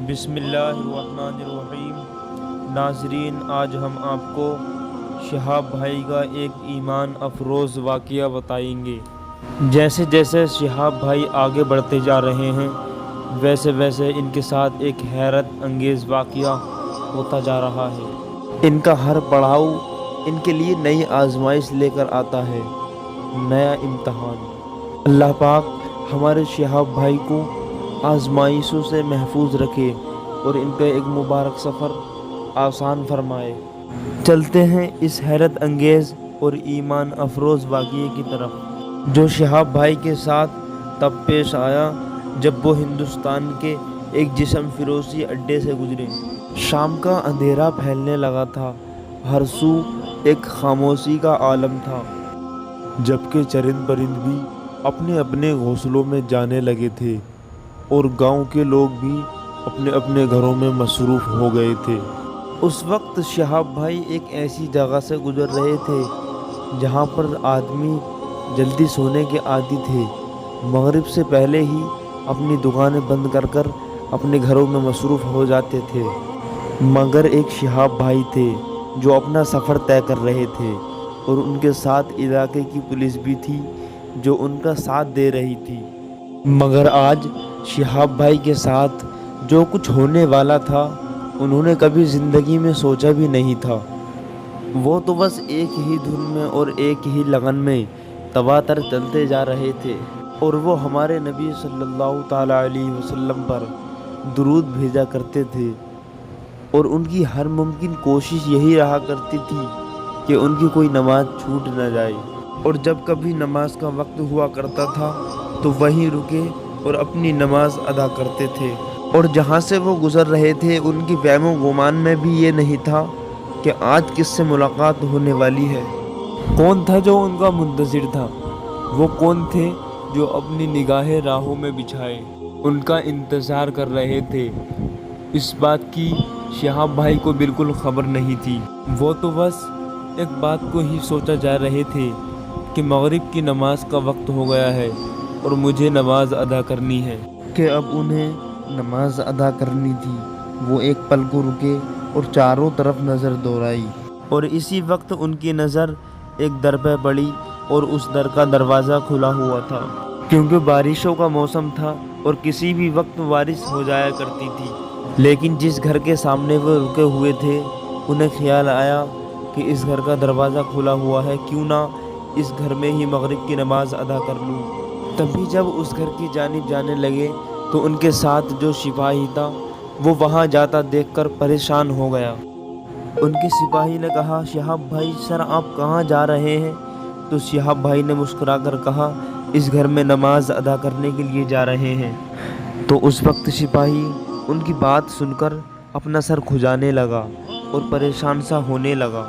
بسم اللہ الرحمن الرحیم۔ ناظرین، آج ہم آپ کو شہاب بھائی کا ایک ایمان افروز واقعہ بتائیں گے۔ جیسے جیسے شہاب بھائی آگے بڑھتے جا رہے ہیں ویسے ویسے ان کے ساتھ ایک حیرت انگیز واقعہ ہوتا جا رہا ہے۔ ان کا ہر پڑاؤ ان کے لیے نئی آزمائش لے کر آتا ہے، نیا امتحان۔ اللہ پاک ہمارے شہاب بھائی کو آزمائشوں سے محفوظ رکھے اور ان کا ایک مبارک سفر آسان فرمائے۔ چلتے ہیں اس حیرت انگیز اور ایمان افروز واقعے کی طرف، جو شہاب بھائی کے ساتھ تب پیش آیا جب وہ ہندوستان کے ایک جسم فروشی اڈے سے گزرے۔ شام کا اندھیرا پھیلنے لگا تھا، ہر سو ایک خاموشی کا عالم تھا، جبکہ چرند پرند بھی اپنے اپنے گھونسلوں میں جانے لگے تھے اور گاؤں کے لوگ بھی اپنے اپنے گھروں میں مصروف ہو گئے تھے۔ اس وقت شہاب بھائی ایک ایسی جگہ سے گزر رہے تھے جہاں پر آدمی جلدی سونے کے عادی تھے، مغرب سے پہلے ہی اپنی دکانیں بند کر کر اپنے گھروں میں مصروف ہو جاتے تھے، مگر ایک شہاب بھائی تھے جو اپنا سفر طے کر رہے تھے اور ان کے ساتھ علاقے کی پولیس بھی تھی جو ان کا ساتھ دے رہی تھی۔ مگر آج شہاب بھائی کے ساتھ جو کچھ ہونے والا تھا انہوں نے کبھی زندگی میں سوچا بھی نہیں تھا۔ وہ تو بس ایک ہی دھن میں اور ایک ہی لگن میں تواتر چلتے جا رہے تھے، اور وہ ہمارے نبی صلی اللہ تعالیٰ علیہ وسلم پر درود بھیجا کرتے تھے، اور ان کی ہر ممکن کوشش یہی رہا کرتی تھی کہ ان کی کوئی نماز چھوٹ نہ جائے، اور جب کبھی نماز کا وقت ہوا کرتا تھا تو وہیں رکے اور اپنی نماز ادا کرتے تھے۔ اور جہاں سے وہ گزر رہے تھے ان کی وہم و گمان میں بھی یہ نہیں تھا کہ آج کس سے ملاقات ہونے والی ہے۔ کون تھا جو ان کا منتظر تھا؟ وہ کون تھے جو اپنی نگاہیں راہوں میں بچھائے ان کا انتظار کر رہے تھے؟ اس بات کی شہاب بھائی کو بالکل خبر نہیں تھی۔ وہ تو بس ایک بات کو ہی سوچا جا رہے تھے کہ مغرب کی نماز کا وقت ہو گیا ہے اور مجھے نماز ادا کرنی ہے، کہ اب انہیں نماز ادا کرنی تھی۔ وہ ایک پل کو رکے اور چاروں طرف نظر دوڑائی، اور اسی وقت ان کی نظر ایک در پہ پڑی، اور اس در کا دروازہ کھلا ہوا تھا، کیونکہ بارشوں کا موسم تھا اور کسی بھی وقت بارش ہو جایا کرتی تھی۔ لیکن جس گھر کے سامنے وہ رکے ہوئے تھے انہیں خیال آیا کہ اس گھر کا دروازہ کھلا ہوا ہے، کیوں نہ اس گھر میں ہی مغرب کی نماز ادا کر لوں۔ تبھی جب اس گھر کی جانب جانے لگے تو ان کے ساتھ جو سپاہی تھا وہ وہاں جاتا دیکھ کر پریشان ہو گیا۔ ان کے سپاہی نے کہا، شہاب بھائی سر آپ کہاں جا رہے ہیں؟ تو شہاب بھائی نے مسکرا کر کہا، اس گھر میں نماز ادا کرنے کے لیے جا رہے ہیں۔ تو اس وقت سپاہی ان کی بات سن کر اپنا سر کھجانے لگا اور پریشان سا ہونے لگا۔